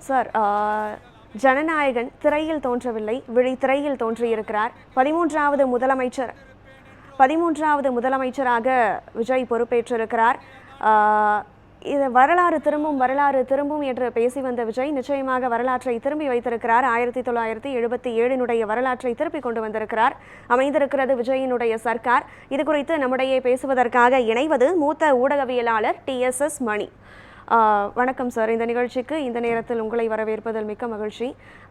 Sir, Jananayagan திரையில் தோன்றவில்லை, விழி திரையில் தோன்றியிருக்கிறார். 13வது முதலமைச்சராக விஜய் பொறுப்பேற்றிருக்கிறார். இது வரலாறு திரும்பும் என்று பேசி வந்த விஜய் நிச்சயமாக வரலாற்றை திரும்பி வைத்திருக்கிறார். 1977 வரலாற்றை திருப்பி கொண்டு வந்திருக்கிறார். அமைந்திருக்கிறது விஜயினுடைய சர்க்கார். இது குறித்து நம்முடைய பேசுவதற்காக இணைவது மூத்த ஊடகவியலாளர் TSS மணி. வணக்கம் சார். இந்த நிகழ்ச்சிக்கு இந்த நேரத்தில் உங்களை வரவேற்பதில் மிக்க மகிழ்ச்சி.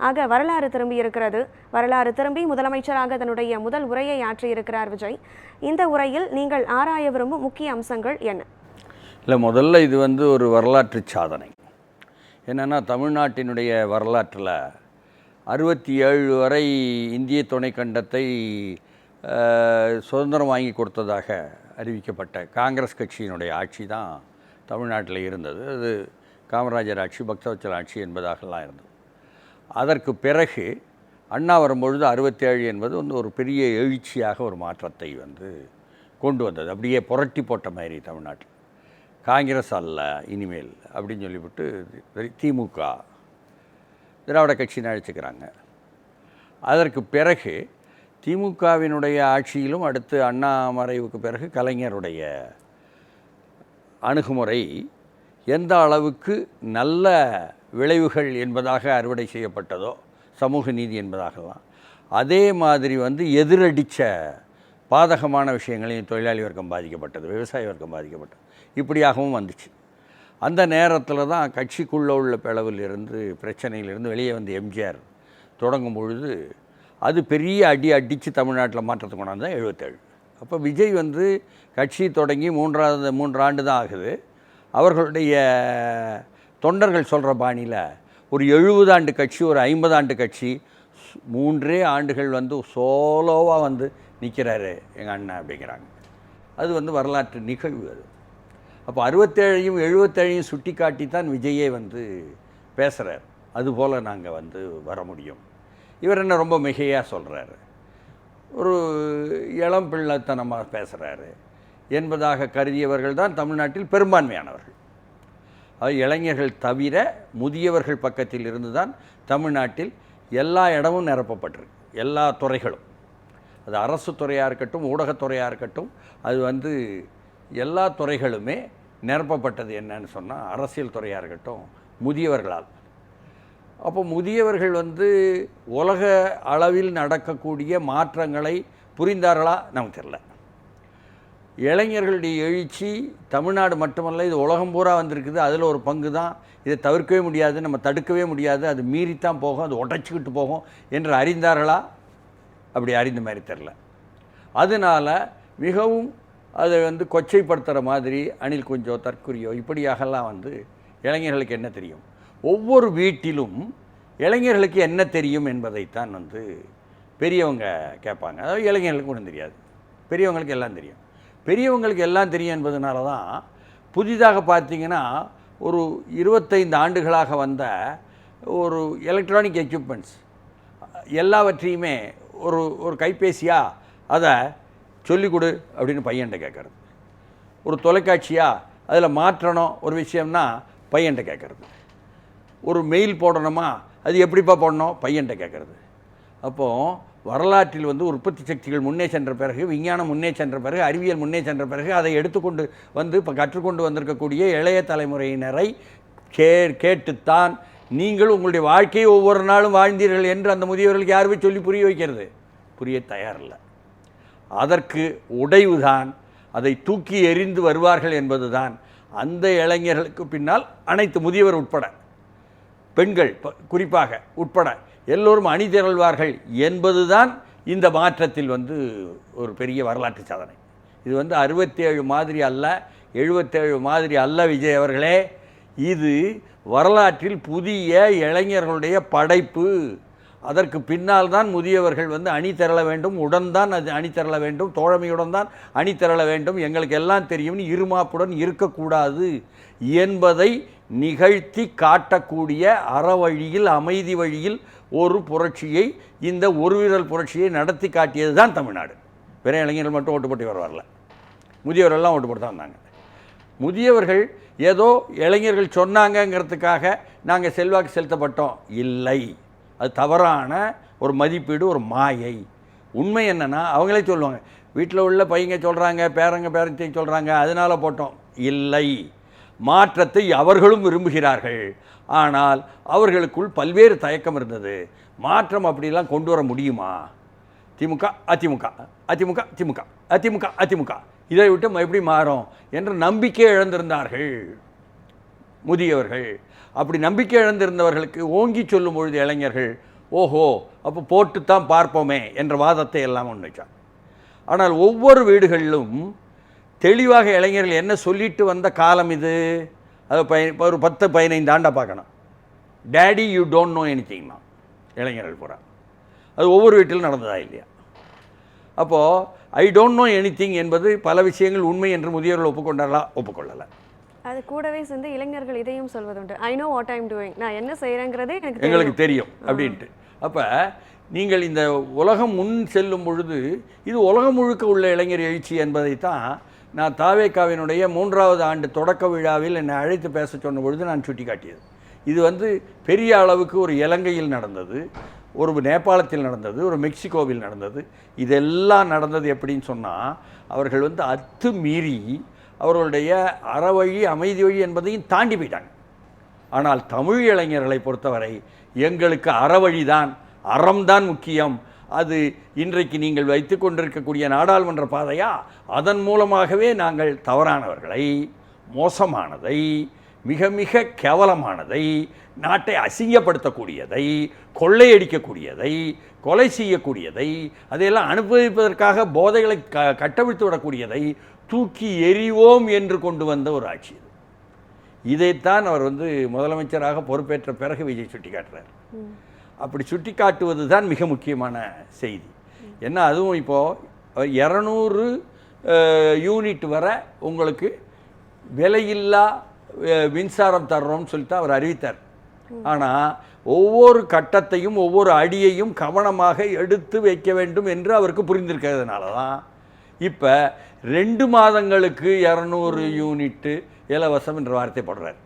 ஆக வரலாறு திரும்பி இருக்கிறது. வரலாறு திரும்பி முதலமைச்சராக தன்னுடைய முதல் உரையை ஆற்றியிருக்கிறார் விஜய். இந்த உரையில் நீங்கள் ஆராய விரும்பும் முக்கிய அம்சங்கள் என்ன? இல்லை, முதல்ல இது ஒரு வரலாற்று சாதனை. என்னென்னா, தமிழ்நாட்டினுடைய வரலாற்றில் 67 வரை இந்திய துணைக்கண்டத்தை சுதந்திரம் வாங்கி கொடுத்ததாக அறிவிக்கப்பட்ட காங்கிரஸ் கட்சியினுடைய ஆட்சி தான் தமிழ்நாட்டில் இருந்தது. அது காமராஜர் ஆட்சி, பக்தவச்சல ஆட்சி என்பதாகலாம் இருந்தது. அதற்கு பிறகு அண்ணா வரும்பொழுது 67 என்பது ஒரு பெரிய எழுச்சியாக ஒரு மாற்றத்தை கொண்டு வந்தது. அப்படியே புரட்டி போட்ட மாதிரி தமிழ்நாட்டில் காங்கிரஸ் அல்ல இனிமேல் அப்படின்னு சொல்லிவிட்டு திமுக திராவிட கட்சின்னு அழைச்சிக்கிறாங்க. அதற்கு பிறகு திமுகவினுடைய ஆட்சியிலும் அடுத்து அண்ணா மறைவுக்கு பிறகு கலைஞருடைய அணுகுமுறை எந்த அளவுக்கு நல்ல விளைவுகள் என்பதாக அறுவடை செய்யப்பட்டதோ, சமூக நீதி என்பதாகலாம், அதே மாதிரி எதிரடித்த பாதகமான விஷயங்களையும் தொழிலாளி வர்க்கம் பாதிக்கப்பட்டது, விவசாய வர்க்கம் பாதிக்கப்பட்டது, இப்படியாகவும் வந்துச்சு. அந்த நேரத்தில் தான் கட்சிக்குள்ளே உள்ள பிளவிலிருந்து பிரச்சனையிலிருந்து வெளியே வந்து எம்ஜிஆர் தொடங்கும் பொழுது அது பெரிய அடித்து தமிழ்நாட்டில் மாற்றத்தை கொண்டாந்து தான் 77. அப்போ விஜய் கட்சி தொடங்கி 3 ஆண்டு தான் ஆகுது. அவர்களுடைய தொண்டர்கள் சொல்கிற பாணியில் ஒரு 70 ஆண்டு கட்சி, ஒரு 50 ஆண்டு கட்சி, 3 ஆண்டுகள் சோலோவாக நிற்கிறாரு எங்கள் அண்ணன் அப்படிங்கிறாங்க. அது வரலாற்று நிகழ்வு. அது அப்போ 67ஐயும் 77ஐயும் சுட்டி காட்டி தான் விஜயே பேசுகிறார். அதுபோல் நாங்கள் வர முடியும். இவர் என்ன ரொம்ப மிகையாக சொல்கிறாரு, ஒரு இளம் பிள்ளைத்தனமாக பேசுகிறாரு என்பதாக கருதியவர்கள் தான் தமிழ்நாட்டில் பெரும்பான்மையானவர்கள். அது இளைஞர்கள் தவிர முதியவர்கள் பக்கத்தில் இருந்து தான் தமிழ்நாட்டில் எல்லா இடமும் நிரப்பப்பட்டிருக்கு. எல்லா துறைகளும், அது அரசு துறையாக இருக்கட்டும், ஊடகத்துறையாக இருக்கட்டும், அது எல்லா துறைகளுமே நிரப்பப்பட்டது. என்னன்னு சொன்னால் அரசியல் துறையாக இருக்கட்டும் முதியவர்களால். அப்போ முதியவர்கள் உலக அளவில் நடக்கக்கூடிய மாற்றங்களை புரிந்தார்களா நமக்கு தெரியல. இளைஞர்களுடைய எழுச்சி தமிழ்நாடு மட்டுமல்ல, இது உலகம் பூரா வந்திருக்குது. அதில் ஒரு பங்கு தான். இதை தவிர்க்கவே முடியாது, நம்ம தடுக்கவே முடியாது, அது மீறித்தான் போகும், அது உடைச்சிக்கிட்டு போகும் என்று அறிந்தார்களா? அப்படி அறிந்த மாதிரி தெரில. அதனால் மிகவும் அதை கொச்சைப்படுத்துகிற மாதிரி அணில் குஞ்சோ தற்குறியோ இப்படியாகலாம் இளைஞர்களுக்கு என்ன தெரியும், ஒவ்வொரு வீட்டிலும் இளைஞர்களுக்கு என்ன தெரியும் என்பதைத்தான் பெரியவங்க கேட்பாங்க. அதாவது இளைஞர்களுக்கு ஒன்றும் தெரியாது, பெரியவங்களுக்கு எல்லாம் தெரியும். பெரியவங்களுக்கு எல்லாம் தெரியும் என்பதனால தான் புதிதாக பார்த்திங்கன்னா ஒரு 25 ஆண்டுகளாக வந்த ஒரு எலக்ட்ரானிக் எக்யூப்மெண்ட்ஸ் எல்லாவற்றையுமே ஒரு கைபேசியாக அதை சொல்லிக் கொடு அப்படின்னு பையன்கிட்ட கேட்குறது, ஒரு தொலைக்காட்சியாக அதில் மாற்றணும் ஒரு விஷயம்னா பையன்கிட்ட கேட்குறது, ஒரு மெயில் போடணுமா அது எப்படிப்பா போடணும் பையன்கிட்ட கேட்குறது. அப்போது வரலாற்றில் உற்பத்தி சக்திகள் முன்னே சென்ற பிறகு, விஞ்ஞானம் முன்னே சென்ற பிறகு, அறிவியல் முன்னே சென்ற பிறகு அதை எடுத்துக்கொண்டு இப்போ கற்றுக்கொண்டு வந்திருக்கக்கூடிய இளைய தலைமுறையினரை கேட்டுத்தான் நீங்கள் உங்களுடைய வாழ்க்கையை ஒவ்வொரு நாளும் வாழ்ந்தீர்கள் என்று அந்த முதியவர்களுக்கு யாருமே சொல்லி புரிய வைக்கிறது, புரிய தயாரில்லை. அதற்கு உடைவுதான், அதை தூக்கி எறிந்து வருவார்கள் என்பதுதான். அந்த இளைஞர்களுக்கு பின்னால் அனைத்து முதியவர் உட்பட, பெண்கள் குறிப்பாக உட்பட எல்லோரும் அணி திரள்வார்கள் என்பதுதான் இந்த மாற்றத்தில் ஒரு பெரிய வரலாற்று சாதனை. இது 67 மாதிரி அல்ல, 77 மாதிரி அல்ல விஜய் அவர்களே. இது வரலாற்றில் புதிய இளைஞர்களுடைய படைப்பு. அதற்கு பின்னால் தான் முதியவர்கள் அணி திரள வேண்டும், உடன்தான் அது அணி திரள வேண்டும், தோழமையுடன் தான் அணி திரள வேண்டும், எங்களுக்கு எல்லாம் தெரியும்னு இருமாப்புடன் இருக்கக்கூடாது என்பதை நிகழ்த்தி காட்டக்கூடிய அறவழியில், அமைதி வழியில் ஒரு புரட்சியை, இந்த ஒரு விரல் புரட்சியை நடத்தி காட்டியது தான் தமிழ்நாடு. வேற இளைஞர்கள் மட்டும் ஓட்டு போட்டு வரல, முதியவர்கள்லாம் ஓட்டு போட்டு தான் வந்தாங்க. முதியவர்கள் ஏதோ இளைஞர்கள் சொன்னாங்கங்கிறதுக்காக நாங்கள் செல்வாக்கு செலுத்தப்பட்டோம் இல்லை. அது தவறான ஒரு மதிப்பீடு, ஒரு மாயை. உண்மை என்னென்னா அவங்களே சொல்லுவாங்க, வீட்டில் உள்ள பையங்க சொல்கிறாங்க, பேரத்தை சொல்கிறாங்க, அதனால போட்டோம். இல்லை, மாற்றத்தை அவர்களும் விரும்புகிறார்கள். ஆனால் அவர்களுக்குள் பல்வேறு தயக்கம் இருந்தது. மாற்றம் அப்படிலாம் கொண்டு வர முடியுமா? திமுக அதிமுக, அதிமுக திமுக, அதிமுக அதிமுக, இதை விட்டு எப்படி மாறும் என்ற நம்பிக்கை இழந்திருந்தார்கள் முதியவர்கள். அப்படி நம்பிக்கை இழந்திருந்தவர்களுக்கு ஓங்கி சொல்லும் பொழுது இளைஞர்கள், ஓஹோ அப்போ போட்டுத்தான் பார்ப்போமே என்ற வாதத்தை எல்லாம் முன்வைச்சாங்க. ஆனால் ஒவ்வொரு வீடுகளிலும் தெளிவாக இளைஞர்கள் என்ன சொல்லிட்டு வந்த காலம் இது. அது ஒரு 10-15 ஆண்டாக பார்க்கணும். டேடி யூ டோன்ட் நோ எனிதிங்னா இளைஞர்கள் பூரா. அது ஒவ்வொரு வீட்டிலும் நடந்ததா இல்லையா? அப்போது ஐ டோன்ட் நோ எனிதிங் என்பது பல விஷயங்கள் உண்மை என்று முதியவர்கள் ஒப்புக்கொண்டார்களா? ஒப்புக்கொள்ளலை. அது கூடவே சேர்ந்து இளைஞர்கள் இதையும் சொல்வதுண்டு, I know what I'm doing, நான் என்ன செய்கிறேங்கிறதே எங்களுக்கு தெரியும் அப்படின்ட்டு. அப்போ நீங்கள் இந்த உலகம் முன் செல்லும் பொழுது இது உலகம் முழுக்க உள்ள இளைஞர் எழுச்சி என்பதைத்தான் நான் தாவேகாவினுடைய 3வது ஆண்டு தொடக்க விழாவில் என்னை அழைத்து பேச சொன்ன பொழுது நான் சுட்டி காட்டியது. இது பெரிய அளவுக்கு ஒரு இலங்கையில் நடந்தது, ஒரு நேபாளத்தில் நடந்தது, ஒரு மெக்சிகோவில் நடந்தது. இதெல்லாம் நடந்தது எப்படின்னு சொன்னால், அவர்கள் அத்துமீறி அவர்களுடைய அறவழி அமைதி வழி என்பதையும் தாண்டி போயிட்டாங்க. ஆனால் தமிழ் இளைஞர்களை பொறுத்தவரை எங்களுக்கு அறவழிதான், அறம்தான் முக்கியம். அது இன்றைக்கு நீங்கள் வைத்து கொண்டிருக்கக்கூடிய நாடாளுமன்ற பாதையா, அதன் மூலமாகவே நாங்கள் தவறானவர்களை, மோசமானதை, மிக மிக கேவலமானதை, நாட்டை அசிங்கப்படுத்தக்கூடியதை, கொள்ளையடிக்கக்கூடியதை, கொலை செய்யக்கூடியதை, அதையெல்லாம் அனுபவிப்பதற்காக போதைகளை கட்டவிழ்த்து விடக்கூடியதை தூக்கி எறிவோம் என்று கொண்டு வந்த ஒரு ஆட்சி. இதைத்தான் அவர் முதலமைச்சராக பொறுப்பேற்ற பிறகு விஜய் சுட்டி காட்டுறார். அப்படி சுட்டி காட்டுவது தான் மிக முக்கியமான செய்தி. ஏன்னா அதுவும் இப்போது 200 யூனிட் வர உங்களுக்கு விலையில்லா மின்சாரம் தர்றோம்னு சொல்லிட்டு அவர் அறிவித்தார். ஆனால் ஒவ்வொரு கட்டத்தையும் ஒவ்வொரு அடியையும் கவனமாக எடுத்து வைக்க வேண்டும் என்று அவருக்கு புரிந்திருக்கிறதுனால தான் இப்போ 2 மாதங்களுக்கு 200 யூனிட்டு இலவசம் என்ற வார்த்தை போடுறார்.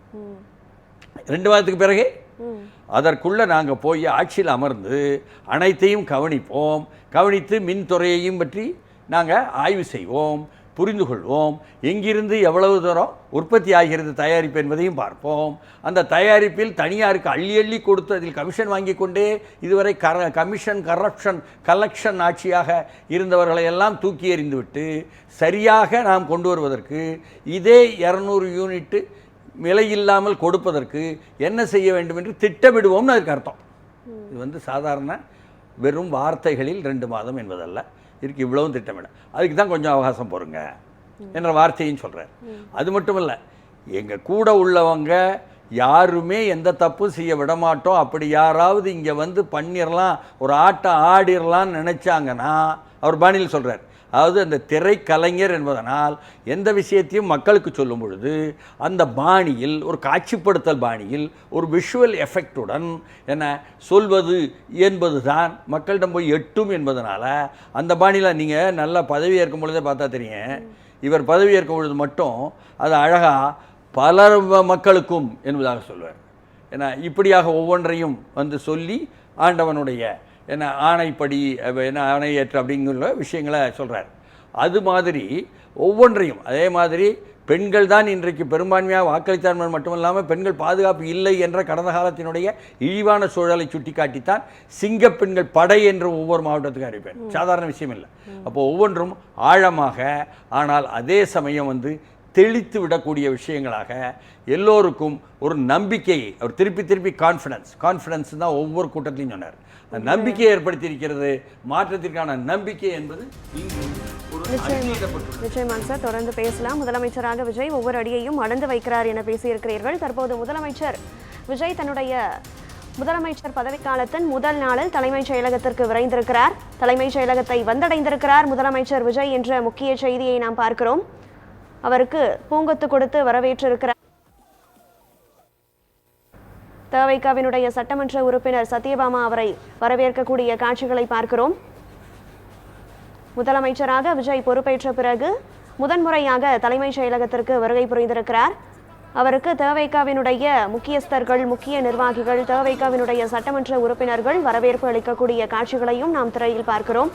2 மாதத்துக்கு பிறகு அதற்குள்ளே நாங்கள் போய் ஆட்சியில் அமர்ந்து அனைத்தையும் கவனிப்போம், கவனித்து மின்துறையையும் பற்றி நாங்கள் ஆய்வு செய்வோம், புரிந்து கொள்வோம், எங்கிருந்து எவ்வளவு தூரம் உற்பத்தி ஆகிறது தயாரிப்பு என்பதையும் பார்ப்போம். அந்த தயாரிப்பில் தனியாருக்கு அள்ளி அள்ளி கொடுத்து அதில் கமிஷன் வாங்கி கொண்டே இதுவரை கமிஷன் கலெக்ஷன் ஆட்சியாக இருந்தவர்களை எல்லாம் தூக்கி எறிந்துவிட்டு சரியாக நாம் கொண்டு வருவதற்கு இதே 200 யூனிட்டு விலையில்லாமல் கொடுப்பதற்கு என்ன செய்ய வேண்டும் என்று திட்டமிடுவோம்னு அதுக்கு அர்த்தம். இது சாதாரண வெறும் வார்த்தைகளில் 2 மாதம் என்பதல்ல, இதுக்கு இவ்வளவும் திட்டமிட, அதுக்கு தான் கொஞ்சம் அவகாசம் போருங்க என்ற வார்த்தையும் சொல்கிறார். அது மட்டும் இல்லை, எங்கள் கூட உள்ளவங்க யாருமே எந்த தப்பும் செய்ய விட மாட்டோம், அப்படி யாராவது இங்கே பண்ணிடலாம், ஒரு ஆட்டம் ஆடிடலான்னு நினச்சாங்கன்னா அவர் பாணியில் சொல்கிறார். அதாவது அந்த திரைக்கலைஞர் என்பதனால் எந்த விஷயத்தையும் மக்களுக்கு சொல்லும் பொழுது அந்த பாணியில், ஒரு காட்சிப்படுத்தல் பாணியில், ஒரு விஷுவல் எஃபெக்டுடன் என்ன சொல்வது என்பது தான் மக்களிடம் போய் எட்டும் என்பதனால அந்த பாணியில் நீங்கள் நல்லா பதவி ஏற்கும் பொழுதே பார்த்தா தெரியும். இவர் பதவி ஏற்கும் பொழுது மட்டும் அது அழகாக பல மக்களுக்கும் என்பதாக சொல்வார். ஏன்னா இப்படியாக ஒவ்வொன்றையும் சொல்லி ஆண்டவனுடைய என்ன ஆணைப்படி என்ன ஆணையற்ற அப்படிங்கிற விஷயங்களை சொல்கிறார். அது மாதிரி ஒவ்வொன்றையும் அதே மாதிரி பெண்கள் தான் இன்றைக்கு பெரும்பான்மையாக வாக்களித்தார்கள் மட்டுமல்லாமல் பெண்கள் பாதுகாப்பு இல்லை என்ற கடந்த காலத்தினுடைய இழிவான சூழலை சுட்டி காட்டித்தான் சிங்கப்பெண்கள் படை என்று ஒவ்வொரு மாவட்டத்துக்கும் அறிவிப்பேன். சாதாரண விஷயம் இல்லை. அப்போது ஒவ்வொன்றும் ஆழமாக, ஆனால் அதே சமயம் தெளித்து விடக்கூடிய விஷயங்களாக எல்லோருக்கும் ஒரு நம்பிக்கையை அவர் திருப்பி கான்ஃபிடன்ஸ் தான் ஒவ்வொரு கூட்டத்திலையும் சொன்னார். அந்த நம்பிக்கையை ஏற்படுத்தியிருக்கிறது. மாற்றத்திற்கான நம்பிக்கை என்பது நிச்சயமாக சார், தொடர்ந்து பேசலாம். முதலமைச்சராக விஜய் ஒவ்வொரு அடியையும் அளந்து வைக்கிறார் என பேசியிருக்கிறீர்கள். தற்போது முதலமைச்சர் விஜய் தன்னுடைய முதலமைச்சர் பதவிக்காலத்தின் முதல் நாளில் தலைமைச் செயலகத்திற்கு விரைந்திருக்கிறார். தலைமைச் செயலகத்தை வந்தடைந்திருக்கிறார் முதலமைச்சர் விஜய் என்ற முக்கிய செய்தியை நாம் பார்க்கிறோம். அவருக்கு பூங்கொத்து கொடுத்து வரவேற்றிருக்கிறார். தவைகாவினுடைய சட்டமன்ற உறுப்பினர் சத்யபாமா அவரை வரவேற்கக்கூடிய காட்சிகளை பார்க்கிறோம். முதலமைச்சராக விஜய் பொறுப்பேற்ற பிறகு முதன்முறையாக தலைமைச் செயலகத்திற்கு வருகை புரிந்திருக்கிறார். அவருக்கு தவேகாவினுடைய முக்கியஸ்தர்கள், முக்கிய நிர்வாகிகள், தவேகாவினுடைய சட்டமன்ற உறுப்பினர்கள் வரவேற்பு அளிக்கக்கூடிய காட்சிகளையும் நாம் திரையில் பார்க்கிறோம்.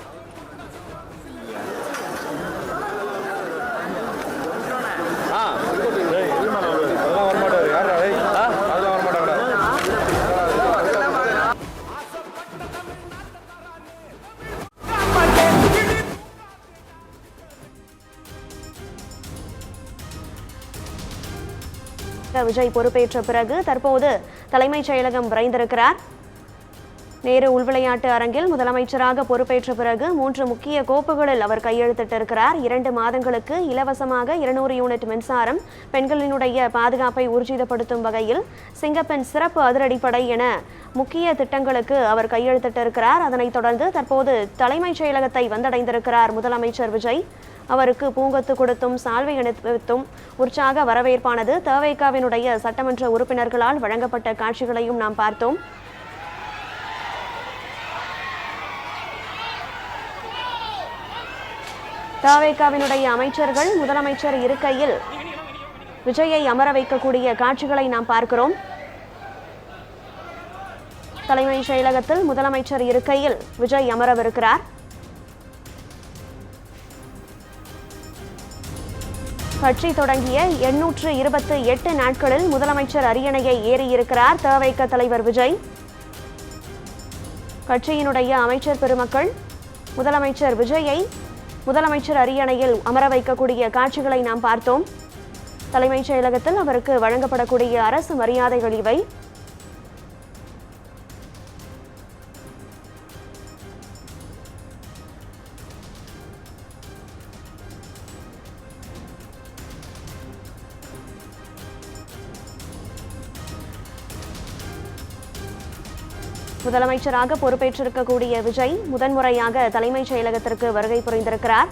விஜய் பொறுப்பேற்ற பிறகு தற்போது தலைமைச் செயலகம் விரைந்திருக்கிறார். நேரு உள்விளையாட்டு அரங்கில் முதலமைச்சராக பொறுப்பேற்ற பிறகு 3 முக்கிய கோப்புகளில் அவர் கையெழுத்திட்டிருக்கிறார். 2 மாதங்களுக்கு இலவசமாக 200 யூனிட் மின்சாரம், பெண்களினுடைய பாதுகாப்பை ஊர்ஜிதப்படுத்தும் வகையில் சிங்கப்பெண் சிறப்பு அதிரடிப்படை என முக்கிய திட்டங்களுக்கு அவர் கையெழுத்திட்டிருக்கிறார். அதனைத் தொடர்ந்து தற்போது தலைமைச் செயலகத்தை வந்தடைந்திருக்கிறார் முதலமைச்சர் விஜய். அவருக்கு பூங்கொத்து கொடுத்தும் சால்வை அணிவித்தும் உற்சாக வரவேற்பானது தவேகாவினுடைய சட்டமன்ற உறுப்பினர்களால் வழங்கப்பட்ட காட்சிகளையும் நாம் பார்த்தோம். தவேகாவினுடைய அமைச்சர்கள் முதலமைச்சர் இருக்கையில் விஜயை அமர வைக்கக்கூடிய காட்சிகளை நாம் பார்க்கிறோம். தலைமைச் செயலகத்தில் முதலமைச்சர் இருக்கையில் விஜய் அமரவிருக்கிறார். கட்சி தொடங்கிய 828 நாட்களில் முதலமைச்சர் அரியணையை ஏறியிருக்கிறார் தவேக தலைவர் விஜய். கட்சியினுடைய அமைச்சர் பெருமக்கள் முதலமைச்சர் விஜயை முதலமைச்சர் அரியணையில் அமர வைக்கக்கூடிய காட்சிகளை நாம் பார்த்தோம். தலைமைச் செயலகத்தில் அவருக்கு வழங்கப்படக்கூடிய அரசு மரியாதைகள் இவை. முதலமைச்சராக பொறுப்பேற்றிருக்கக்கூடிய விஜய் முதன்முறையாக தலைமைச் செயலகத்திற்கு வருகை புரிந்திருக்கிறார்.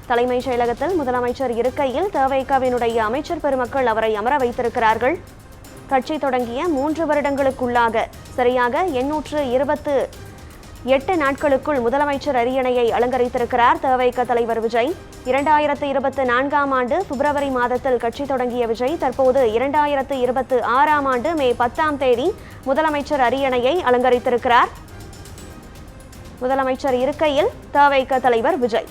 தலைமைச் செயலகத்தில் முதலமைச்சர் இருக்கையில் தவேகாவினுடைய அமைச்சர் பெருமக்கள் அவரை அமர வைத்திருக்கிறார்கள். கட்சி தொடங்கிய 3 வருடங்களுக்குள்ளாக சரியாக 828 நாட்களுக்குள் முதலமைச்சர் அரியணையை அலங்கரித்திருக்கிறார் தவேக தலைவர் விஜய். 2024ஆம் ஆண்டு பிப்ரவரி மாதத்தில் கட்சி தொடங்கிய விஜய் தற்போது 2026ஆம் ஆண்டு மே 10ஆம் தேதி முதலமைச்சர் அரியணையை அலங்கரித்திருக்கிறார். முதலமைச்சர் இருக்கையில் தவேக தலைவர் விஜய்.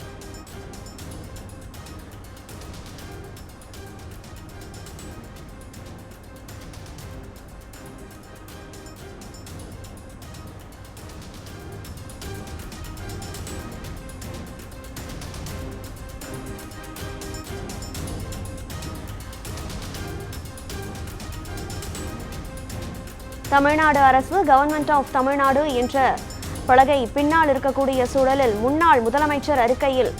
தமிழ்நாடு அரசு கவர்மெண்ட் ஆஃப் தமிழ்நாடு என்ற பலகை பின்னால் இருக்கக்கூடிய சூழலில் முன்னாள் முதலமைச்சர் இருக்கையில்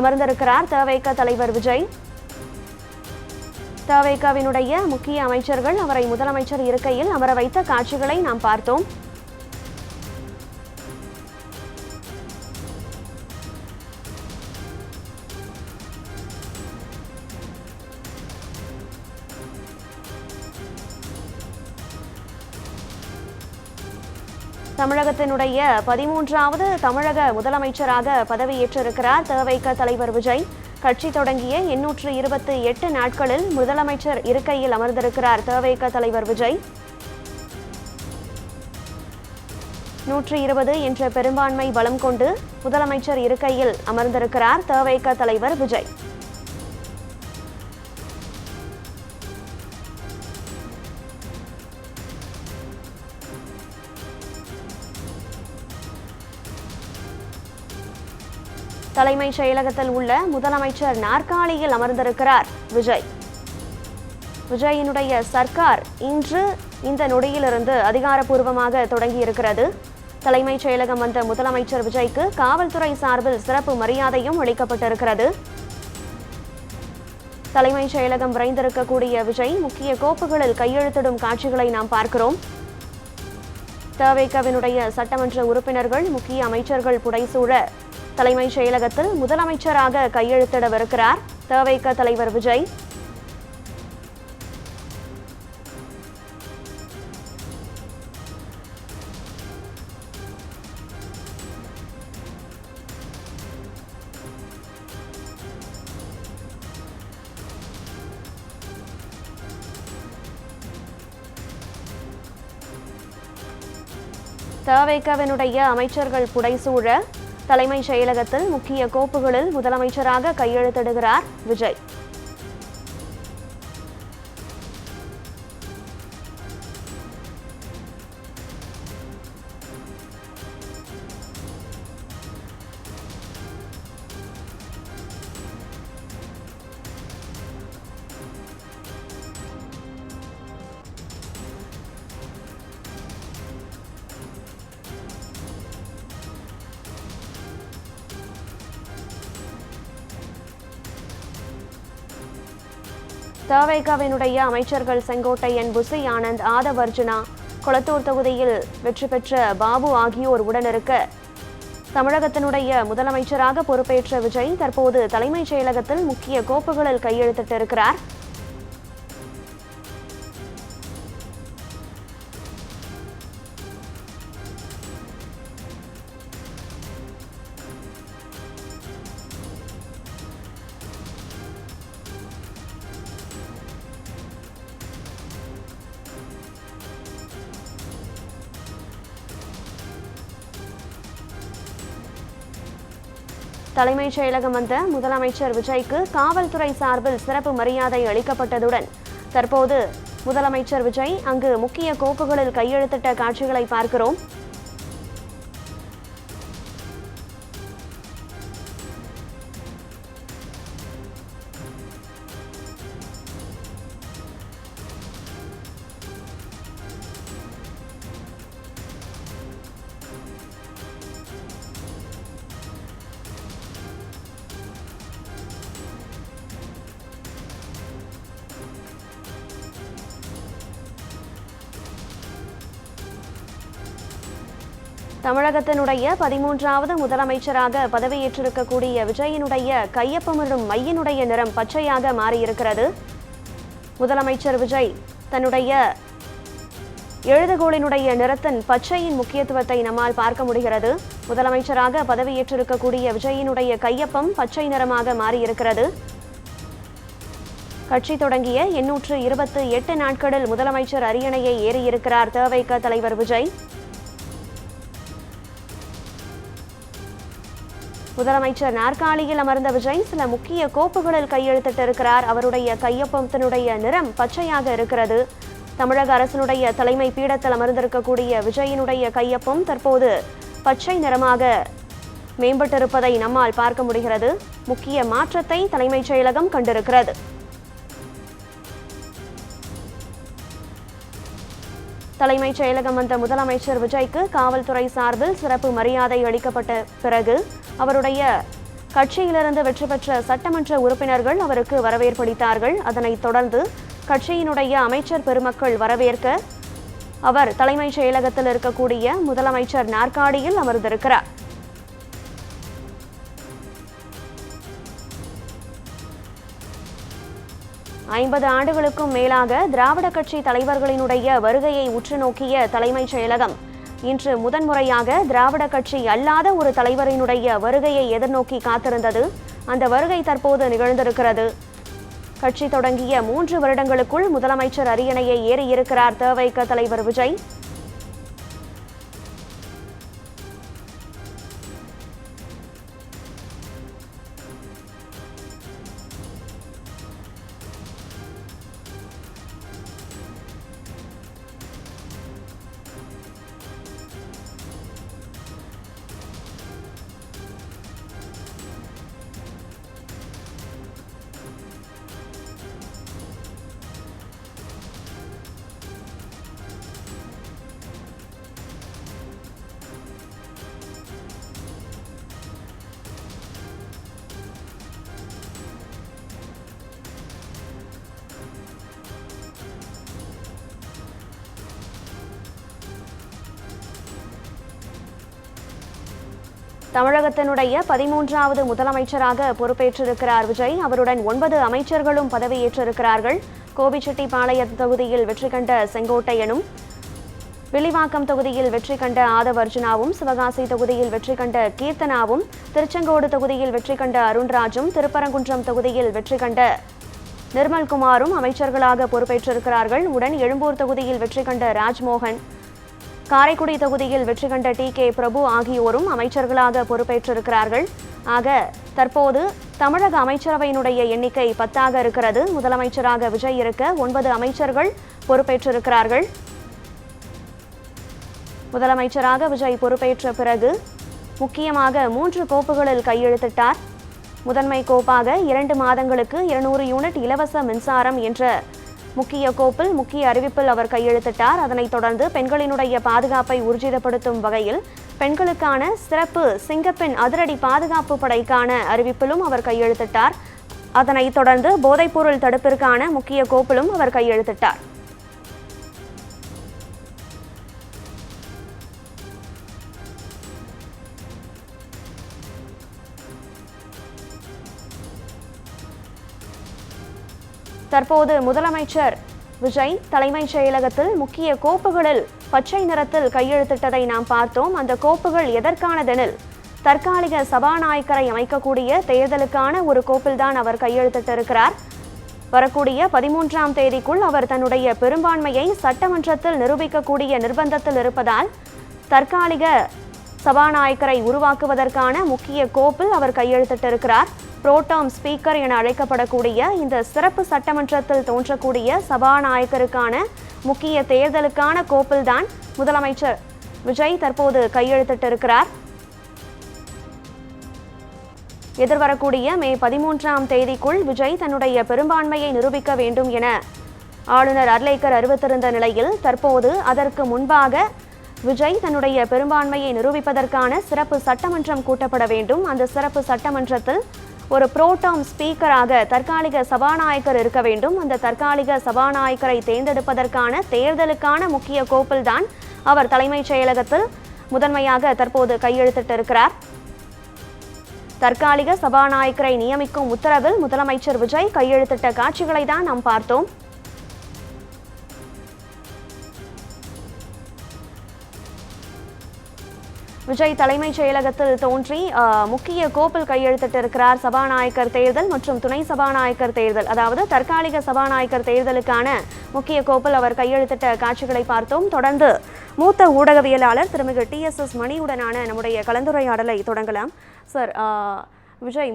அமர்ந்திருக்கிறார் தவேக தலைவர் விஜய். தவேகாவினுடைய முக்கிய அமைச்சர்கள் அவரை முதலமைச்சர் இருக்கையில் அமர வைத்த காட்சிகளை நாம் பார்த்தோம். தமிழகத்தினுடைய 13வது தமிழக முதலமைச்சராக பதவியேற்றிருக்கிறார் தவேக தலைவர் விஜய். கட்சி தொடங்கிய 828 நாட்களில் முதலமைச்சர் இருக்கையில் அமர்ந்திருக்கிறார் தவேக தலைவர் விஜய். 120 என்ற பெரும்பான்மை பலம் கொண்டு முதலமைச்சர் இருக்கையில் அமர்ந்திருக்கிறார் தவேக தலைவர் விஜய். தலைமைச் செயலகத்தில் உள்ள முதலமைச்சர் நாற்காலியில் அமர்ந்திருக்கிறார் விஜய். விஜயினுடைய சர்க்கார் இன்று இந்த நொடியிலிருந்து அதிகாரப்பூர்வமாக தொடங்கியிருக்கிறது. தலைமைச் செயலகம் வந்த முதலமைச்சர் விஜய்க்கு காவல்துறை சார்பில் சிறப்பு மரியாதையும் அளிக்கப்பட்டிருக்கிறது. தலைமைச் செயலகம் விரைந்திருக்கக்கூடிய விஜய் முக்கிய கோப்புகளில் கையெழுத்திடும் காட்சிகளை நாம் பார்க்கிறோம். தவேகாவினுடைய சட்டமன்ற உறுப்பினர்கள், முக்கிய அமைச்சர்கள் புடைசூழ தலைமைச் செயலகத்தில் முதலமைச்சராக கையெழுத்திடவிருக்கிறார் தவேக தலைவர் விஜய். தவேகவினுடைய அமைச்சர்கள் புடைசூழ தலைமைச் செயலகத்தில் முக்கிய கோப்புகளில் முதலமைச்சராக கையெழுத்திடுகிறார் விஜய். தவேகவினுடைய அமைச்சர்கள் செங்கோட்டையன், புசி ஆனந்த், ஆதவ் அர்ஜுனா, கொளத்தூர் தொகுதியில் வெற்றி பெற்ற பாபு ஆகியோர் உடனிருக்க தமிழகத்தினுடைய முதலமைச்சராக பொறுப்பேற்ற விஜய் தற்போது தலைமைச் செயலகத்தில் முக்கிய கோப்புகளில் கையெழுத்திட்டிருக்கிறார். தலைமைச் செயலகம் வந்த முதலமைச்சர் விஜய்க்கு காவல்துறை சார்பில் சிறப்பு மரியாதை அளிக்கப்பட்டதுடன் தற்போது முதலமைச்சர் விஜய் அங்கு முக்கிய கோப்புகளில் கையெழுத்திட்ட காட்சிகளை பார்க்கிறோம். தமிழகத்தினுடைய 13வது முதலமைச்சராக பதவியேற்றிருக்கக்கூடிய விஜயினுடைய கையொப்பமிடும் மையினுடைய நிறம் பச்சையாக மாறியிருக்கிறது. முதலமைச்சர் விஜய் தன்னுடைய எழுதுகோளினுடைய நிறத்தின் பச்சையின் முக்கியத்துவத்தை நம்மால் பார்க்க முடிகிறது. முதலமைச்சராக பதவியேற்றிருக்கக்கூடிய விஜயினுடைய கையொப்பம் பச்சை நிறமாக மாறியிருக்கிறது. கட்சி தொடங்கிய 828 நாட்களில் முதலமைச்சர் அரியணையை ஏறியிருக்கிறார் தவேக தலைவர் விஜய். முதலமைச்சர் நாற்காலியில் அமர்ந்த விஜய் சில முக்கிய கோப்புகளில் கையெழுத்திட்டிருக்கிறார். அவருடைய கையொப்பத்தினுடைய நிறம் பச்சையாக இருக்கிறது. தமிழக அரசினுடைய தலைமை பீடத்தில் அமர்ந்திருக்கக்கூடிய விஜயினுடைய கையொப்பம் தற்போது பச்சை நிறமாக மேம்பட்டிருப்பதை நம்மால் பார்க்க முடிகிறது. முக்கிய மாற்றத்தை தலைமைச் செயலகம் கண்டிருக்கிறது. தலைமைச் செயலகம் வந்த முதலமைச்சர் விஜய்க்கு காவல்துறை சார்பில் சிறப்பு மரியாதை அளிக்கப்பட்ட பிறகு அவருடைய கட்சியிலிருந்து வெற்றி பெற்ற சட்டமன்ற உறுப்பினர்கள் அவருக்கு வரவேற்பளித்தார்கள். அதனைத் தொடர்ந்து கட்சியினுடைய அமைச்சர் பெருமக்கள் வரவேற்க அவர் தலைமைச் செயலகத்தில் இருக்கக்கூடிய முதலமைச்சர் நாற்காலியில் அமர்ந்திருக்கிறார். ஐம்பது ஆண்டுகளுக்கும் மேலாக திராவிட கட்சி தலைவர்களினுடைய வருகையை உற்று நோக்கிய தலைமைச் செயலகம் இன்று முதன்முறையாக திராவிட கட்சி அல்லாத ஒரு தலைவரினுடைய வருகையை எதிர்நோக்கி காத்திருந்தது. அந்த வருகை தற்போது நிகழ்ந்திருக்கிறது. கட்சி தொடங்கிய 3 வருடங்களுக்குள் முதலமைச்சர் அரியணையை ஏறியிருக்கிறார் தவேக தலைவர் விஜய். தமிழகத்தினுடைய 13வது முதலமைச்சராக பொறுப்பேற்றிருக்கிறார் விஜய். அவருடன் 9 அமைச்சர்களும் பதவியேற்றிருக்கிறார்கள். கோபிச்செட்டிப்பாளையம் தொகுதியில் வெற்றி கண்ட செங்கோட்டையனும், வில்லிவாக்கம் தொகுதியில் வெற்றி கண்ட ஆதவ் அர்ஜுனாவும், சிவகாசி தொகுதியில் வெற்றி கண்ட கீர்த்தனாவும், திருச்செங்கோடு தொகுதியில் வெற்றி கண்ட அருண்ராஜும், திருப்பரங்குன்றம் தொகுதியில் வெற்றி கண்ட நிர்மல்குமாரும் அமைச்சர்களாக பொறுப்பேற்றிருக்கிறார்கள். உடன் எழும்பூர் தொகுதியில் வெற்றி கண்ட ராஜ்மோகன், காரைக்குடி தொகுதியில் வெற்றி கண்ட டி.கே. பிரபு ஆகியோரும் அமைச்சர்களாக பொறுப்பேற்றிருக்கிறார்கள். ஆக தற்போது தமிழக அமைச்சரவையினுடைய எண்ணிக்கை 10 இருக்கிறது. முதலமைச்சராக விஜய் இருக்க 9 அமைச்சர்கள் பொறுப்பேற்றிருக்கிறார்கள். முதலமைச்சராக விஜய் பொறுப்பேற்ற பிறகு முக்கியமாக 3 கோப்புகளில் கையெழுத்திட்டார். முதன்மை கோப்பாக 2 மாதங்களுக்கு 200 யூனிட் இலவச மின்சாரம் என்ற முக்கிய கோப்பில் முக்கிய அறிவிப்பில் அவர் கையெழுத்திட்டார். அதனைத் தொடர்ந்து பெண்களினுடைய பாதுகாப்பை ஊர்ஜிதப்படுத்தும் வகையில் பெண்களுக்கான சிறப்பு சிங்கப்பெண் அதிரடி பாதுகாப்பு படைக்கான அறிவிப்பிலும் அவர் கையெழுத்திட்டார். அதனைத் தொடர்ந்து போதைப்பொருள் தடுப்பிற்கான முக்கிய கோப்பிலும் அவர் கையெழுத்திட்டார். தற்போது முதலமைச்சர் விஜய் தலைமைச் செயலகத்தில் முக்கிய கோப்புகளில் பச்சை நிறத்தில் கையெழுத்திட்டதை நாம் பார்த்தோம். அந்த கோப்புகள் எதற்கானதெனில் தற்காலிக சபாநாயகரை அமைக்கக்கூடிய தேர்தலுக்கான ஒரு கோப்பில்தான் அவர் கையெழுத்திட்டிருக்கிறார். வரக்கூடிய 13ஆம் தேதிக்குள் அவர் தன்னுடைய பெரும்பான்மையை சட்டமன்றத்தில் நிரூபிக்கக்கூடிய நிர்பந்தத்தில் இருப்பதால் தற்காலிக சபாநாயகரை உருவாக்குவதற்கான முக்கிய கோப்பில் அவர் கையெழுத்திட்டிருக்கிறார். புரோட்டாம் ஸ்பீக்கர் என அழைக்கப்படக்கூடிய இந்த சிறப்பு சட்டமன்றத்தில் தோன்றக்கூடிய சபாநாயகருக்கான முக்கிய தேர்தலுக்கான கோப்பில்தான் முதலமைச்சர் விஜய் தற்போது கையெழுத்திட்டிருக்கிறார். எதிர்வரக்கூடிய மே 13ஆம் தேதிக்குள் விஜய் தன்னுடைய பெரும்பான்மையை நிரூபிக்க வேண்டும் என ஆளுநர் அர்லேக்கர் அறிவித்திருந்த நிலையில் தற்போது அதற்கு முன்பாக விஜய் தன்னுடைய பெரும்பான்மையை நிரூபிப்பதற்கான சிறப்பு சட்டமன்றம் கூட்டப்பட வேண்டும். அந்த சிறப்பு சட்டமன்றத்தில் ஒரு புரோட்டாம் ஸ்பீக்கராக தற்காலிக சபாநாயகர் இருக்க வேண்டும். அந்த தற்காலிக சபாநாயகரை தேர்ந்தெடுப்பதற்கான தேர்தலுக்கான முக்கிய கோப்பில்தான் அவர் தலைமைச் செயலகத்தில் முதன்மையாக தற்போது கையெழுத்திட்டிருக்கிறார். தற்காலிக சபாநாயகரை நியமிக்கும் உத்தரவில் முதலமைச்சர் விஜய் கையெழுத்திட்ட காட்சிகளை தான் நாம் பார்த்தோம். விஜய் தலைமைச் செயலகத்தில் தோன்றி முக்கிய கோப்பில் கையெழுத்திட்டிருக்கிறார். சபாநாயகர் தேர்தல் மற்றும் துணை சபாநாயகர் தேர்தல், அதாவது தற்காலிக சபாநாயகர் தேர்தலுக்கான முக்கிய கோப்பில் அவர் கையெழுத்திட்ட காட்சிகளை பார்த்தோம். தொடர்ந்து மூத்த ஊடகவியலாளர் திருமிகு டி.எஸ்.எஸ். மணியுடனான நம்முடைய கலந்துரையாடலை தொடங்கலாம். சார்,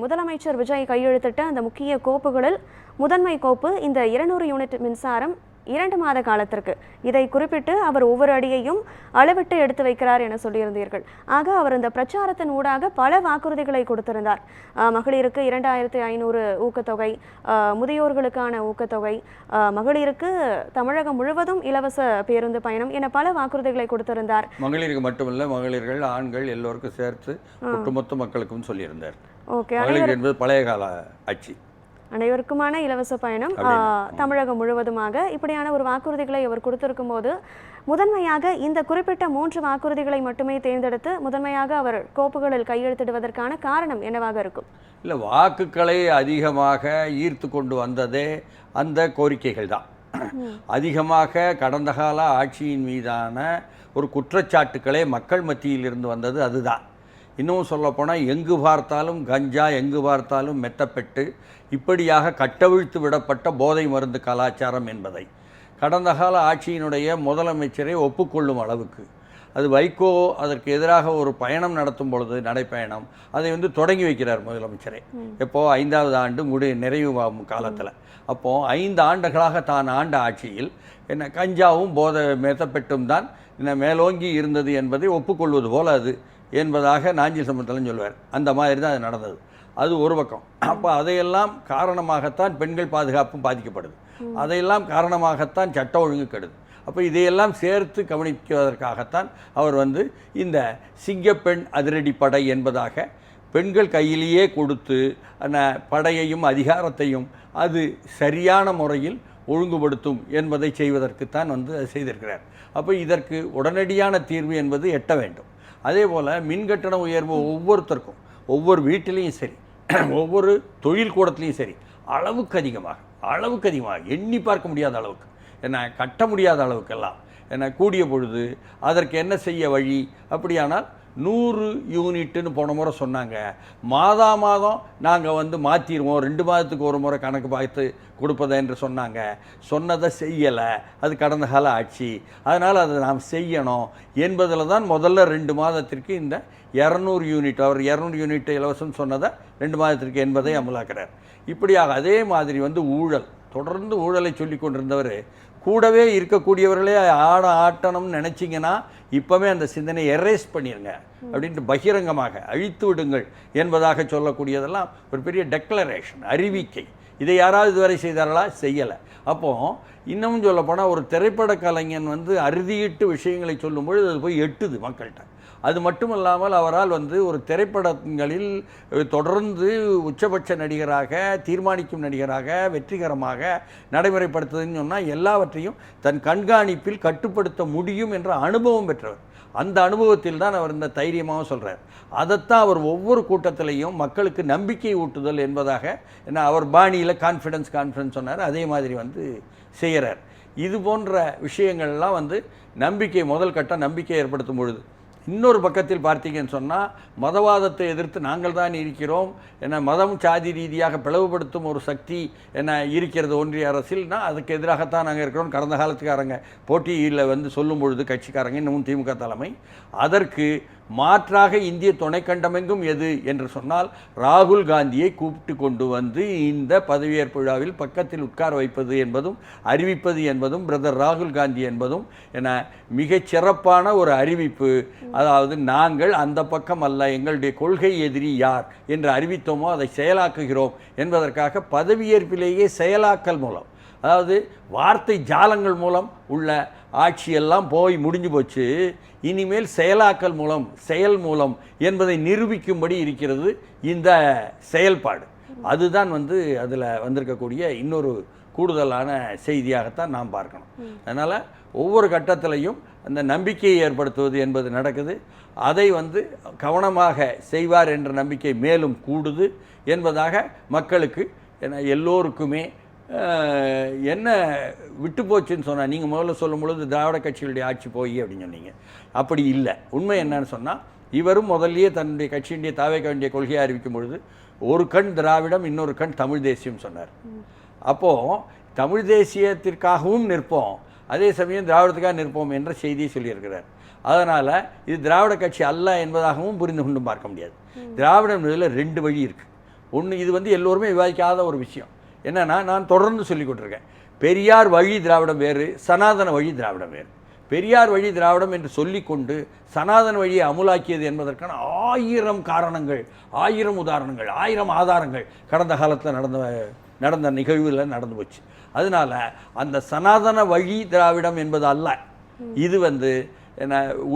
முதலமைச்சர் விஜய் கையெழுத்திட்ட அந்த முக்கிய கோப்புகளில் முதன்மை கோப்பு இந்த 200 யூனிட் மின்சாரம் 2 மாத காலத்திற்கு, இதை குறிப்பிட்டு அவர் ஒவ்வொரு அடியையும் அளவிட்டு எடுத்து வைக்கிறார் என சொல்லியிருந்தீர்கள். ஆக அவர் இந்த பிரச்சாரத்தின் ஊடாக பல வாக்குறுதிகளை கொடுத்திருந்தார். மகளிருக்கு 2500 ஊக்கத்தொகை, முதியோர்களுக்கான ஊக்கத்தொகை, மகளிருக்கு தமிழகம் முழுவதும் இலவச பேருந்து பயணம் என பல வாக்குறுதிகளை கொடுத்திருந்தார். மகளிருக்கு மட்டுமல்ல, மகளிர்கள் ஆண்கள் எல்லோருக்கும் சேர்த்து ஒட்டுமொத்த மக்களுக்கும் சொல்லியிருந்தார். ஓகே, என்பது பழைய கால ஆட்சி, அனைவருக்குமான இலவச பயணம் தமிழகம் முழுவதுமாக, இப்படியான ஒரு வாக்குறுதிகளை அவர் கொடுத்திருக்கும் போது முதன்மையாக இந்த குறிப்பிட்ட 3 வாக்குறுதிகளை மட்டுமே தேர்ந்தெடுத்து முதன்மையாக அவர் கோப்புகளில் கையெழுத்திடுவதற்கான காரணம் என்னவாக இருக்கும்? இல்லை, வாக்குகளை அதிகமாக ஈர்த்து கொண்டு வந்ததே அந்த கோரிக்கைகள் தான். அதிகமாக கடந்த கால ஆட்சியின் மீதான ஒரு குற்றச்சாட்டுக்களே மக்கள் மத்தியில் இருந்து வந்தது அதுதான். இன்னும் சொல்லப்போனால் எங்கு பார்த்தாலும் கஞ்சா, எங்கு பார்த்தாலும் மெத்தப்பெட்டு, இப்படியாக கட்டவிழ்த்து விடப்பட்ட போதை மருந்து கலாச்சாரம் என்பதை கடந்த கால ஆட்சியினுடைய முதலமைச்சரை ஒப்புக்கொள்ளும் அளவுக்கு, அது வைகோ அதற்கு எதிராக ஒரு பயணம் நடத்தும் பொழுது, நடைப்பயணம், அதை தொடங்கி வைக்கிறார் முதலமைச்சரே. எப்போது 5வது ஆண்டு நிறைவு காலத்தில். அப்போது 5 ஆண்டுகளாக தான் ஆண்ட ஆட்சியில் என்ன கஞ்சாவும் போதை மெத்தப்பெட்டும் தான் என்ன மேலோங்கி இருந்தது என்பதை ஒப்புக்கொள்வது போல் அது என்பதாக நாஞ்சில் சம்பந்தம் சொல்லுவார். அந்த மாதிரி தான் அது நடந்தது. அது ஒரு பக்கம். அப்போ அதையெல்லாம் காரணமாகத்தான் பெண்கள் பாதுகாப்பும் பாதிக்கப்படுது, அதையெல்லாம் காரணமாகத்தான் சட்ட ஒழுங்கு கெடுது. அப்போ இதையெல்லாம் சேர்த்து கவனிப்பதற்காகத்தான் அவர் இந்த சிங்கப்பெண் அதிரடி படை என்பதாக பெண்கள் கையிலேயே கொடுத்து அந்த படையையும் அதிகாரத்தையும் அது சரியான முறையில் ஒழுங்குபடுத்தும் என்பதை செய்வதற்குத்தான் அது செய்திருக்கிறார். அப்போ இதற்கு உடனடியான தீர்வு என்பது எட்ட வேண்டும். அதே போல் மின்கட்டண உயர்வு ஒவ்வொருத்தருக்கும், ஒவ்வொரு வீட்டிலையும் சரி, ஒவ்வொரு தொழில் கூடத்துலையும் சரி, அளவுக்கு அதிகமாக எண்ணி பார்க்க முடியாத அளவுக்கு, என்ன கட்ட முடியாத அளவுக்கெல்லாம் என்ன கூடிய பொழுது அதற்கு என்ன செய்ய வழி? அப்படியானால் 100 யூனிட்டுன்னு போன முறை சொன்னாங்க. மாதம் நாங்கள் மாற்றிடுவோம், 2 மாதத்துக்கு ஒரு முறை கணக்கு பார்த்து கொடுப்பதை என்று சொன்னாங்க. சொன்னதை செய்யலை. அது கடந்த கால ஆட்சி. அதனால் அதை நாம் செய்யணும் என்பதில் தான் முதல்ல 2 மாதத்திற்கு இந்த 200 யூனிட், அவர் 200 யூனிட் இலவசம் சொன்னதை 2 மாதத்திற்கு என்பதை அமலாக்கிறார். இப்படியாக அதே மாதிரி ஊழல், தொடர்ந்து ஊழலை சொல்லி கொண்டிருந்தவர் கூடவே இருக்கக்கூடியவர்களே ஆட்டணும்னு நினச்சிங்கன்னா இப்போவே அந்த சிந்தனை எரேஸ் பண்ணிடுங்க அப்படின்ட்டு பகிரங்கமாக அழித்து விடுங்கள் என்பதாக சொல்லக்கூடியதெல்லாம் ஒரு பெரிய டெக்ளரேஷன், அறிவிக்கை. இதை யாராவது இதுவரை செய்தார்களா? செய்யலை. அப்போது இன்னமும் சொல்லப்போனால் ஒரு திரைப்பட கலைஞன் அறுதியிட்டு விஷயங்களை சொல்லும்பொழுது அது போய் எட்டுது மக்கள்கிட்ட. அது மட்டும் இல்லாமல் அவரால் ஒரு திரைப்படங்களில் தொடர்ந்து உச்சபட்ச நடிகராக, தீர்மானிக்கும் நடிகராக வெற்றிகரமாக நடைமுறைப்படுத்துதுன்னு சொன்னால் எல்லாவற்றையும் தன் கண்காணிப்பில் கட்டுப்படுத்த முடியும் என்ற அனுபவம் பெற்றவர். அந்த அனுபவத்தில் தான் அவர் இந்த தைரியமாக சொல்கிறார். அதைத்தான் அவர் ஒவ்வொரு கூட்டத்திலையும் மக்களுக்கு நம்பிக்கை ஊட்டுதல் என்பதாக, ஏன்னா அவர் பாணியில் கான்ஃபிடன்ஸ் சொன்னார், அதே மாதிரி செய்கிறார். இது போன்ற விஷயங்கள்லாம் நம்பிக்கை, முதல் கட்டம் நம்பிக்கை ஏற்படுத்தும் பொழுது. இன்னொரு பக்கத்தில் பார்த்தீங்கன்னு சொன்னால் மதவாதத்தை எதிர்த்து நாங்கள் தான் இருக்கிறோம், மதம் சாதி ரீதியாக பிளவுபடுத்தும் ஒரு சக்தி இருக்கிறது ஒன்றிய அரசில்னா அதுக்கு எதிராகத்தான் நாங்கள் இருக்கிறோம். கடந்த காலத்துக்காரங்க போட்டியில் சொல்லும் பொழுது கட்சிக்காரங்க, இன்னமும் திமுக தலைமை, அதற்கு மாற்றாக இந்திய துணைக்கண்டமெங்கும் எது என்று சொன்னால் ராகுல் காந்தியை கூப்பிட்டு கொண்டு இந்த பதவியேற்பு விழாவில் பக்கத்தில் உட்கார வைப்பது என்பதும் அறிவிப்பது என்பதும் பிரதர் ராகுல் காந்தி என்பதும் மிகச் சிறப்பான ஒரு அறிவிப்பு. அதாவது நாங்கள் அந்த பக்கம் அல்ல, எங்களுடைய கொள்கை எதிரி யார் என்று அறிவித்தோமோ அதை செயலாக்குகிறோம் என்பதற்காக பதவியேற்பிலேயே செயலாக்கல் மூலம், அதாவது வார்த்தை ஜாலங்கள் மூலம் உள்ள ஆட்சியெல்லாம் போய் முடிஞ்சு போச்சு. இனிமேல் செயலாக்கல் மூலம், செயல் மூலம் என்பதை நிரூபிக்கும்படி இருக்கிறது இந்த செயல்பாடு. அதுதான் அதில் வந்திருக்கக்கூடிய இன்னொரு கூடுதலான செய்தியாகத்தான் நாம் பார்க்கணும். அதனால் ஒவ்வொரு கட்டத்திலையும் அந்த நம்பிக்கையை ஏற்படுத்துவது என்பது நடக்குது. அதை கவனமாக செய்வார் என்ற நம்பிக்கை மேலும் கூடுது என்பதாக மக்களுக்கு, எல்லோருக்குமே என்ன விட்டு போச்சுன்னு சொன்னால், நீங்கள் முதல்ல சொல்லும் பொழுது திராவிட கட்சிகளுடைய ஆட்சி போய் அப்படின்னு சொன்னீங்க. அப்படி இல்லை. உண்மை என்னன்னு சொன்னால், இவரும் முதல்லயே தன்னுடைய கட்சியினுடைய தாவேக்க வேண்டிய கொள்கையை அறிவிக்கும் பொழுது ஒரு கண் திராவிடம், இன்னொரு கண் தமிழ் தேசியம் சொன்னார். அப்போது தமிழ் தேசியத்திற்காகவும் நிற்போம், அதே சமயம் திராவிடத்துக்காக நிற்போம் என்ற செய்தியை சொல்லியிருக்கிறார். அதனால் இது திராவிட கட்சி அல்ல என்பதாகவும் புரிந்து கொண்டும் பார்க்க முடியாது. திராவிடம் இதில் 2 வழி இருக்குது. ஒன்று, இது எல்லோருமே விவாதிக்காத ஒரு விஷயம் என்னன்னா, நான் தொடர்ந்து சொல்லிக் கொண்டிருக்கேன், பெரியார் வழி திராவிடம் வேறு, சனாதன வழி திராவிடம் வேறு. பெரியார் வழி திராவிடம் என்று சொல்லிக்கொண்டு சனாதன வழியை அமுலாக்கியது என்பதற்கான 1000 காரணங்கள், 1000 உதாரணங்கள், 1000 ஆதாரங்கள் கடந்த காலத்தில் நடந்த நிகழ்வில் நடந்து போச்சு. அதனால் அந்த சனாதன வழி திராவிடம் என்பது அல்ல, இது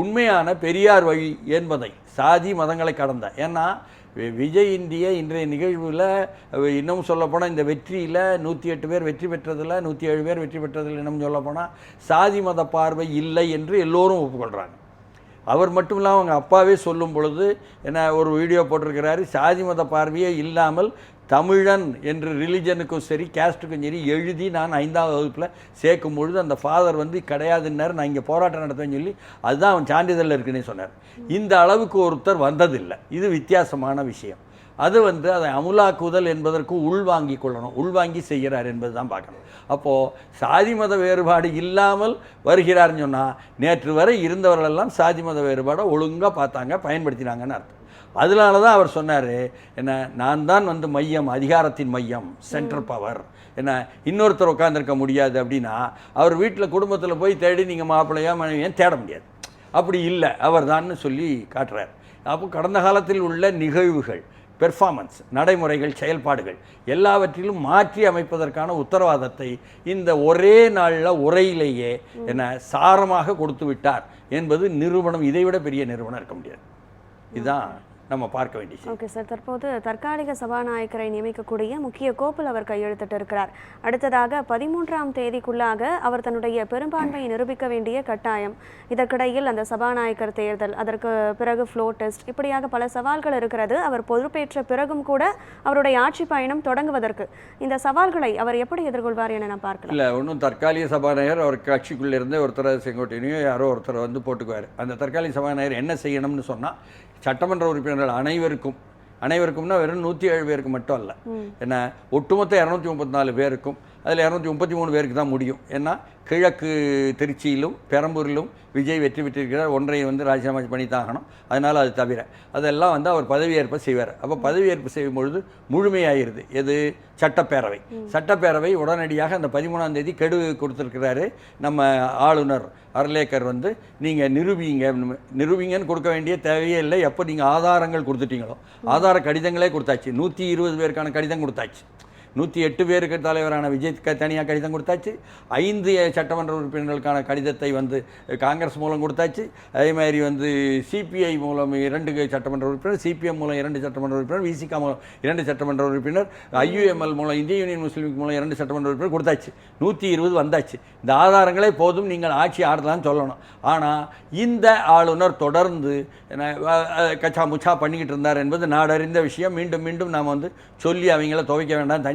உண்மையான பெரியார் வழி என்பதை, சாதி மதங்களை கடந்த. ஏன்னா விஜய் இந்திய இன்றைய நிகழ்வில் இன்னும் சொல்லப்போனால் இந்த வெற்றியில் 108 பேர் வெற்றி பெற்றதில் 107 பேர் வெற்றி பெற்றதில் இன்னும் சொல்லப்போனால் சாதி மத பார்வை இல்லை என்று எல்லோரும் ஒப்புக்கொள்கிறாங்க. அவர் மட்டும் இல்லாமல் அவங்க அப்பாவே சொல்லும் பொழுது ஒரு வீடியோ போட்டிருக்கிறாரு, சாதி மத பார்வையே இல்லாமல் தமிழன் என்று ரிலிஜனுக்கும் சரி கேஸ்ட்டுக்கும் சரி எழுதி நான் 5ஆம் வகுப்பில் சேர்க்கும் பொழுது அந்த ஃபாதர் கிடையாதுன்னார், நான் இங்கே போராட்டம் நடத்துவேன்னு சொல்லி அதுதான் அவன் சான்றிதழில் இருக்குன்னே சொன்னார். இந்த அளவுக்கு ஒருத்தர் வந்ததில்லை. இது வித்தியாசமான விஷயம். அது அதை அமுலாக்குதல் என்பதற்கு உள்வாங்கி கொள்ளணும், உள்வாங்கி செய்கிறார் என்பது தான் பார்க்கணும். அப்போது சாதி மத வேறுபாடு இல்லாமல் வருகிறார்னு சொன்னால், நேற்று வரை இருந்தவர்களெல்லாம் சாதி மத வேறுபாடை ஒழுங்காக பார்த்தாங்க, பயன்படுத்தினாங்கன்னு அர்த்தம். அதனால தான் அவர் சொன்னார், நான் தான் மையம், அதிகாரத்தின் மையம், சென்ட்ரல் பவர், இன்னொருத்தர் உட்காந்துருக்க முடியாது அப்படின்னா அவர் வீட்டில் குடும்பத்தில் போய் தேடி நீங்கள் மாப்பிள்ளையா மனைவியும் தேட முடியாது. அப்படி இல்லை, அவர் தான்னு சொல்லி காட்டுறார். அப்போ கடந்த காலத்தில் உள்ள நிகழ்வுகள், பெர்ஃபார்மன்ஸ், நடைமுறைகள், செயல்பாடுகள் எல்லாவற்றிலும் மாற்றி அமைப்பதற்கான உத்தரவாதத்தை இந்த ஒரே நாளில் உரையிலேயே சாரமாக கொடுத்து விட்டார் என்பது நிரூபணம். இதைவிட பெரிய நிரூபணம் இருக்க முடியாது. இதுதான் நம்ம பார்க்க வேண்டிய செய்தி. ஓகே சார், தற்போது தற்காலிக சபாநாயகரை நியமிக்கக்கூடிய முக்கிய கோப்பில் அவர் கையெழுத்திட்டு இருக்கிறார். அடுத்ததாக 13ஆம் தேதிக்குள்ளாக அவர் தன்னுடைய பெரும்பான்மையை நிரூபிக்க வேண்டிய கட்டாயம். இதற்கிடையில் அந்த சபாநாயகர் தேர்தல், அதற்கு பிறகு ஃப்ளோ டெஸ்ட், இப்படியாக பல சவால்கள் இருக்கிறது. அவர் பொறுப்பேற்ற பிறகும் கூட அவருடைய ஆட்சி பயணம் தொடங்குவதற்கு இந்த சவால்களை அவர் எப்படி எதிர்கொள்வார் என நான் பார்க்கலாம். இல்லை, ஒன்றும் தற்காலிக சபாநாயகர் அவர் கட்சிக்குள்ளே இருந்தே ஒருத்தர் செங்கோட்டையனையோ யாரோ ஒருத்தர் வந்து போட்டுக்குவார். அந்த தற்காலிக சபாநாயகர் என்ன செய்யணும்னு சொன்னால், சட்டமன்ற உறுப்பினர்கள் அனைவருக்கும்னா வெறும் 107 பேருக்கு மட்டும் அல்ல, ஏன்னா ஒட்டுமொத்த 234 பேருக்கும் அதில் 233 பேருக்கு தான் முடியும். ஏன்னா கிழக்கு திருச்சியிலும் பெரம்பூரிலும் விஜய் வெற்றி பெற்றிருக்கிறார். ஒன்றை வந்து ராஜினாமா பண்ணி தான் ஆகணும். அதனால் அது தவிர அதெல்லாம் வந்து அவர் பதவியேற்பை செய்வார். அப்போ பதவியேற்பு செய்யும் பொழுது முழுமையாயிருது எது? சட்டப்பேரவை உடனடியாக அந்த 13ஆம் தேதி கெடு கொடுத்துருக்கிறாரு நம்ம ஆளுநர் அர்லேக்கர். வந்து நீங்கள் நிரூபிங்கன்னு கொடுக்க வேண்டிய தேவையே இல்லை. எப்போ நீங்கள் ஆதாரங்கள் கொடுத்துட்டீங்களோ, ஆதார கடிதங்களே கொடுத்தாச்சு. 120 பேருக்கான கடிதம் கொடுத்தாச்சு. 108 பேருக்கு தலைவரான விஜய்க்கு தனியாக கடிதம் கொடுத்தாச்சு. 5 சட்டமன்ற உறுப்பினர்களுக்கான கடிதத்தை வந்து காங்கிரஸ் மூலம் கொடுத்தாச்சு. அதே மாதிரி வந்து சிபிஐ மூலம் 2 சட்டமன்ற உறுப்பினர், சிபிஎம் மூலம் 2 சட்டமன்ற உறுப்பினர், விசிகா மூலம் 2 சட்டமன்ற உறுப்பினர், ஐயுஎம்எல் மூலம் இந்திய யூனியன் முஸ்லீம் லீக் மூலம் 2 சட்டமன்ற உறுப்பினர் கொடுத்தாச்சு. 120 வந்தாச்சு. இந்த ஆதாரங்களே போதும், நீங்கள் ஆட்சி ஆடுதான்னு சொல்லணும். ஆனால் இந்த ஆளுநர் தொடர்ந்து கச்சா முச்சா பண்ணிக்கிட்டு இருந்தார் என்பது நாடறிந்த விஷயம். மீண்டும் மீண்டும் நாம் வந்து சொல்லி அவங்கள துவைக்க வேண்டாம்,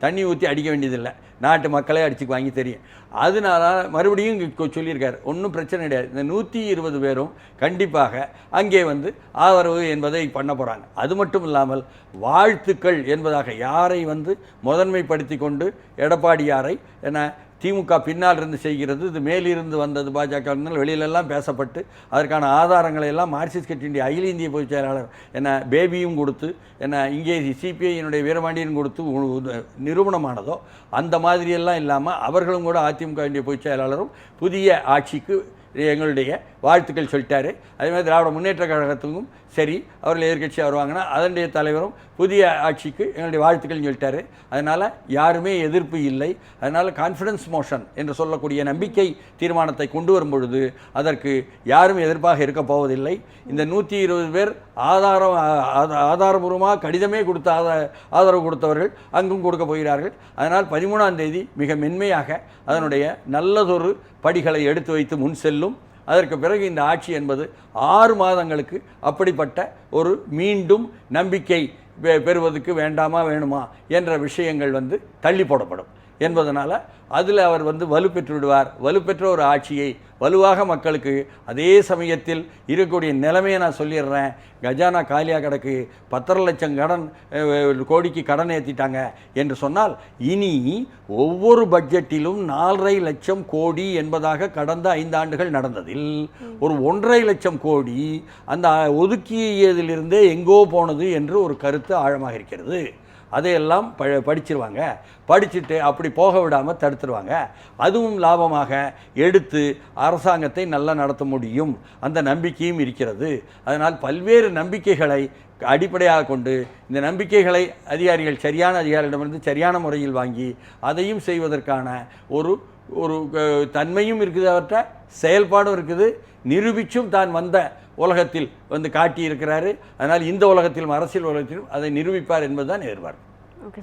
தண்ணி ஊற்றி அடிக்க வேண்டியதில்லை, நாட்டு மக்களே அடிச்சுக்கு வாங்கி தெரியும். அதனால மறுபடியும் சொல்லியிருக்காரு, ஒன்றும் பிரச்சனை கிடையாது. இந்த 120 பேரும் கண்டிப்பாக அங்கே வந்து ஆதரவு என்பதை பண்ண போகிறாங்க. அது மட்டும் இல்லாமல் வாழ்த்துக்கள் என்பதாக யாரை வந்து முதன்மைப்படுத்தி கொண்டு எடப்பாடியாரை என திமுக பின்னால் இருந்து செய்கிறது, இது மேலிருந்து வந்தது பாஜக வெளியிலெல்லாம் பேசப்பட்டு அதற்கான ஆதாரங்களை எல்லாம் மார்க்சிஸ்ட் கட்சியினுடைய அகில இந்திய பொதுச் செயலாளர் என்ன பேபியும் கொடுத்து என்ன இங்கே சிபிஐயினுடைய வீரபாண்டியன் கொடுத்து நிரூபணமானதோ அந்த மாதிரியெல்லாம் இல்லாமல் அவர்களும் கூட அதிமுக பொதுச் செயலாளரும் புதிய ஆட்சிக்கு எங்களுடைய வாழ்த்துக்கள் சொல்லிட்டாரு. அதே மாதிரி திராவிட முன்னேற்ற கழகத்துக்கும் சரி, அவர்கள் எதிர்கட்சியாக வருவாங்கன்னா அதனுடைய தலைவரும் புதிய ஆட்சிக்கு எங்களுடைய வாழ்த்துக்கள் சொல்லிட்டாரு. அதனால் யாருமே எதிர்ப்பு இல்லை. அதனால் கான்ஃபிடன்ஸ் மோஷன் என்று சொல்லக்கூடிய நம்பிக்கை தீர்மானத்தை கொண்டு வரும் பொழுது அதற்கு யாரும் எதிர்ப்பாக இருக்க போவதில்லை. இந்த 120 பேர் ஆதாரபூர்வமாக கடிதமே கொடுத்த ஆதரவு கொடுத்தவர்கள் அங்கும் கொடுக்க போகிறார்கள். அதனால் 13ஆம் தேதி மிக மென்மையாக அதனுடைய நல்லதொரு படிகளை எடுத்து வைத்து முன் செல்லும். அதற்கு பிறகு இந்த ஆட்சி என்பது 6 மாதங்களுக்கு அப்படிப்பட்ட ஒரு மீண்டும் நம்பிக்கை பெறுவதற்கு வேண்டாமா வேணுமா என்ற விஷயங்கள் வந்து தள்ளி போடப்படும் என்பதனால் அதில் அவர் வந்து வலுப்பெற்று விடுவார். வலுப்பெற்ற ஒரு ஆட்சியை வலுவாக மக்களுக்கு அதே சமயத்தில் இருக்கக்கூடிய நிலைமையை நான் சொல்லிடுறேன். கஜானா காலியாக கிடக்கு, 10 லட்சம் கோடிக்கு கடன் ஏற்றிட்டாங்க என்று சொன்னால் இனி ஒவ்வொரு பட்ஜெட்டிலும் 4.5 லட்சம் கோடி என்பதாக கடந்த 5 ஆண்டுகள் நடந்ததில் ஒரு 1.5 லட்சம் கோடி அந்த ஒதுக்கியதிலிருந்தே எங்கோ போனது என்று ஒரு கருத்து ஆழமாக இருக்கிறது. அதையெல்லாம் படிச்சிருவாங்க. படிச்சுட்டு அப்படி போக விடாமல் தடுத்துருவாங்க. அதுவும் லாபமாக எடுத்து அரசாங்கத்தை நல்லா நடத்த முடியும், அந்த நம்பிக்கையும் இருக்கிறது. அதனால் பல்வேறு நம்பிக்கைகளை அடிப்படையாக கொண்டு இந்த நம்பிக்கைகளை சரியான அதிகாரிகளிடமிருந்து சரியான முறையில் வாங்கி அதையும் செய்வதற்கான ஒரு தன்மையும் இருக்குது, அவர்கிட்ட செயல்பாடும் இருக்குது. நிரூபிச்சும் தான் வந்த உலகத்தில் வந்து காட்டியிருக்கிறாரு. அதனால் இந்த உலகத்திலும் அரசியல் உலகத்திலும் அதை நிரூபிப்பார் என்பதுதான் எதிர்பார்ப்பு. ஓகே.